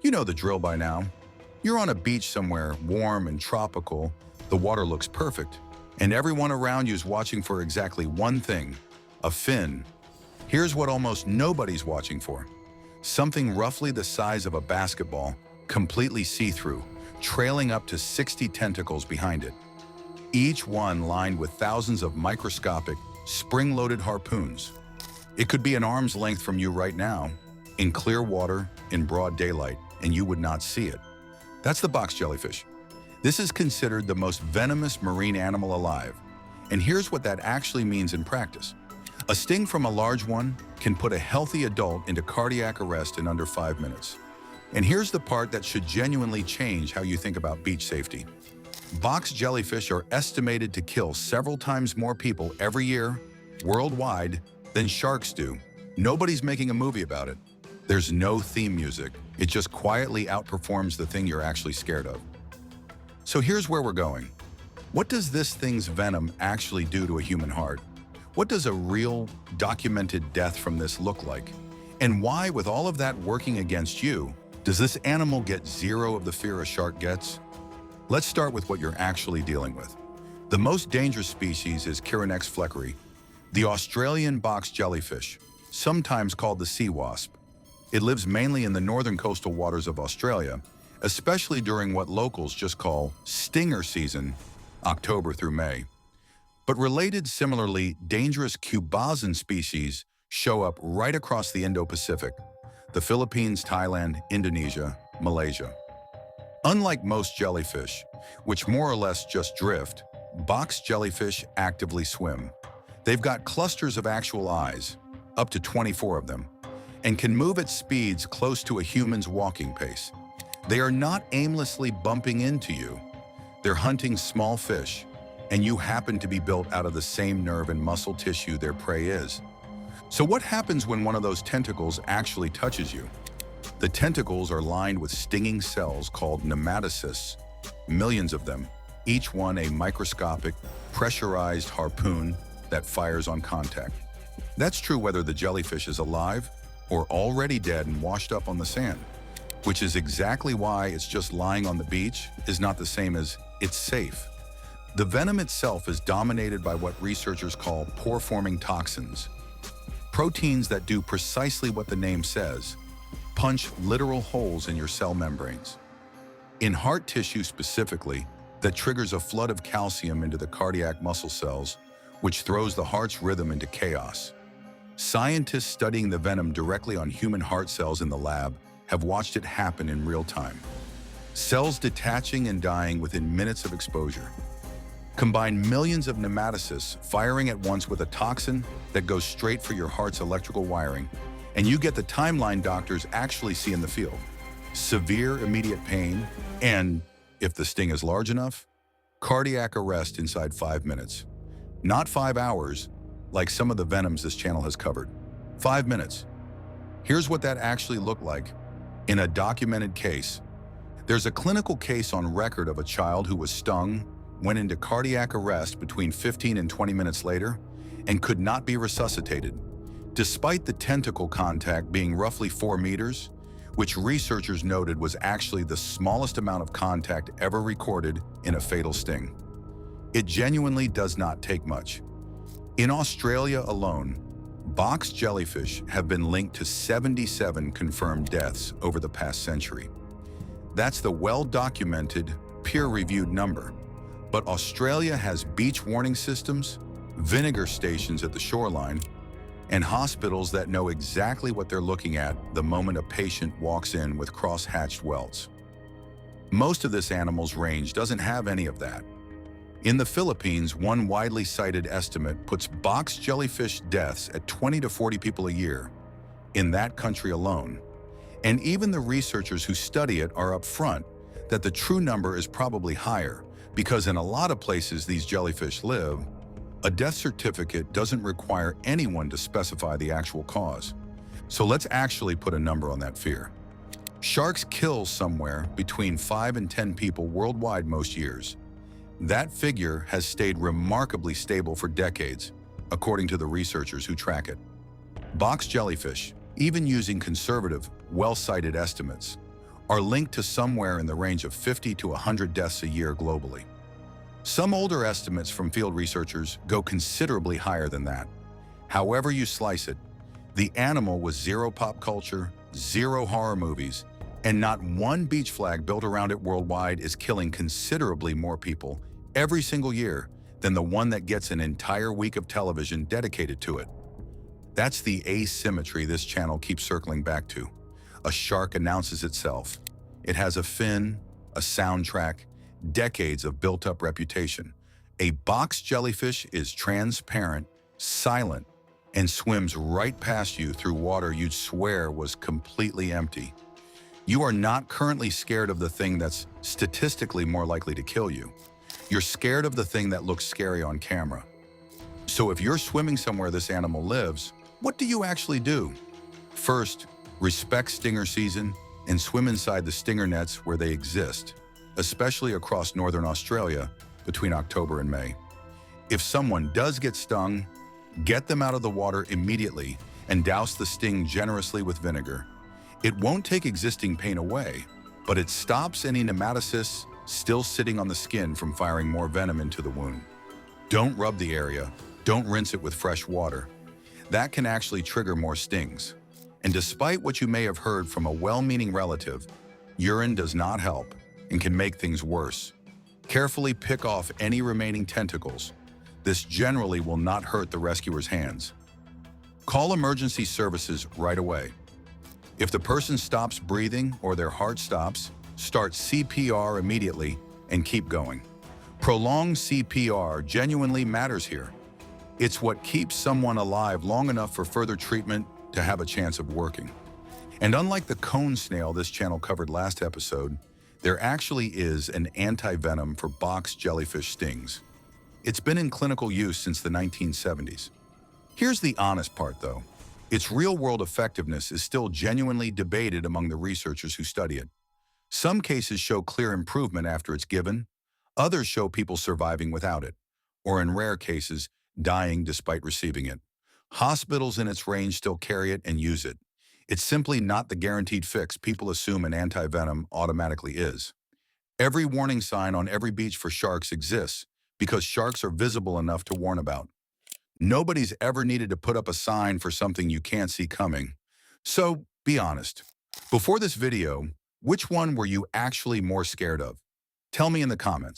You know the drill by now. You're on a beach somewhere warm and tropical, the water looks perfect, and everyone around you is watching for exactly one thing, a fin. Here's what almost nobody's watching for. Something roughly the size of a basketball, completely see-through, trailing up to 60 tentacles behind it. Each one lined with thousands of microscopic, spring-loaded harpoons. It could be an arm's length from you right now, in clear water, in broad daylight, and you would not see it. That's the box jellyfish. This is considered the most venomous marine animal alive. And here's what that actually means in practice. A sting from a large one can put a healthy adult into cardiac arrest in under 5 minutes. And here's the part that should genuinely change how you think about beach safety. Box jellyfish are estimated to kill several times more people every year, worldwide, than sharks do. Nobody's making a movie about it. There's no theme music. It just quietly outperforms the thing you're actually scared of. So here's where we're going. What does this thing's venom actually do to a human heart? What does a real, documented death from this look like? And why, with all of that working against you, does this animal get zero of the fear a shark gets? Let's start with what you're actually dealing with. The most dangerous species is Chironex fleckeri, the Australian box jellyfish, sometimes called the sea wasp. It lives mainly in the northern coastal waters of Australia, especially during what locals just call stinger season, October through May. But related, similarly dangerous cubazan species show up right across the Indo-Pacific, the Philippines, Thailand, Indonesia, Malaysia. Unlike most jellyfish, which more or less just drift, box jellyfish actively swim. They've got clusters of actual eyes, up to 24 of them, and can move at speeds close to a human's walking pace. They are not aimlessly bumping into you. They're hunting small fish, and you happen to be built out of the same nerve and muscle tissue their prey is. So what happens when one of those tentacles actually touches you? The tentacles are lined with stinging cells called nematocysts, millions of them, each one a microscopic, pressurized harpoon that fires on contact. That's true whether the jellyfish is alive or already dead and washed up on the sand, which is exactly why it's just lying on the beach is not the same as it's safe. The venom itself is dominated by what researchers call pore-forming toxins, proteins that do precisely what the name says, punch literal holes in your cell membranes. In heart tissue specifically, that triggers a flood of calcium into the cardiac muscle cells, which throws the heart's rhythm into chaos. Scientists studying the venom directly on human heart cells in the lab have watched it happen in real time. Cells detaching and dying within minutes of exposure. Combine millions of nematocysts firing at once with a toxin that goes straight for your heart's electrical wiring, and you get the timeline doctors actually see in the field. Severe immediate pain, and, if the sting is large enough, cardiac arrest inside 5 minutes. Not 5 hours, like some of the venoms this channel has covered. 5 minutes. Here's what that actually looked like in a documented case. There's a clinical case on record of a child who was stung, went into cardiac arrest between 15 and 20 minutes later, and could not be resuscitated, despite the tentacle contact being roughly 4 meters, which researchers noted was actually the smallest amount of contact ever recorded in a fatal sting. It genuinely does not take much. In Australia alone, box jellyfish have been linked to 77 confirmed deaths over the past century. That's the well-documented, peer-reviewed number. But Australia has beach warning systems, vinegar stations at the shoreline, and hospitals that know exactly what they're looking at the moment a patient walks in with cross-hatched welts. Most of this animal's range doesn't have any of that. In the Philippines, one widely cited estimate puts box jellyfish deaths at 20 to 40 people a year in that country alone. And even the researchers who study it are upfront that the true number is probably higher, because in a lot of places these jellyfish live, a death certificate doesn't require anyone to specify the actual cause. So let's actually put a number on that fear. Sharks kill somewhere between 5 and 10 people worldwide most years. That figure has stayed remarkably stable for decades, according to the researchers who track it. Box jellyfish, even using conservative, well-cited estimates, are linked to somewhere in the range of 50 to 100 deaths a year globally. Some older estimates from field researchers go considerably higher than that. However you slice it, the animal was zero pop culture, zero horror movies, and not one beach flag built around it worldwide is killing considerably more people every single year than the one that gets an entire week of television dedicated to it. That's the asymmetry this channel keeps circling back to. A shark announces itself. It has a fin, a soundtrack, decades of built-up reputation. A box jellyfish is transparent, silent, and swims right past you through water you'd swear was completely empty. You are not currently scared of the thing that's statistically more likely to kill you. You're scared of the thing that looks scary on camera. So if you're swimming somewhere this animal lives, what do you actually do? First, respect stinger season and swim inside the stinger nets where they exist, especially across northern Australia between October and May. If someone does get stung, get them out of the water immediately and douse the sting generously with vinegar. It won't take existing pain away, but it stops any nematocysts still sitting on the skin from firing more venom into the wound. Don't rub the area, don't rinse it with fresh water. That can actually trigger more stings. And despite what you may have heard from a well-meaning relative, urine does not help and can make things worse. Carefully pick off any remaining tentacles. This generally will not hurt the rescuer's hands. Call emergency services right away. If the person stops breathing or their heart stops, start CPR immediately and keep going. Prolonged CPR genuinely matters here. It's what keeps someone alive long enough for further treatment to have a chance of working. And unlike the cone snail this channel covered last episode, there actually is an antivenom for box jellyfish stings. It's been in clinical use since the 1970s. Here's the honest part though. Its real-world effectiveness is still genuinely debated among the researchers who study it. Some cases show clear improvement after it's given, others show people surviving without it, or in rare cases, dying despite receiving it. Hospitals in its range still carry it and use it. It's simply not the guaranteed fix people assume an antivenom automatically is. Every warning sign on every beach for sharks exists because sharks are visible enough to warn about. Nobody's ever needed to put up a sign for something you can't see coming. So, be honest. Before this video, which one were you actually more scared of? Tell me in the comments.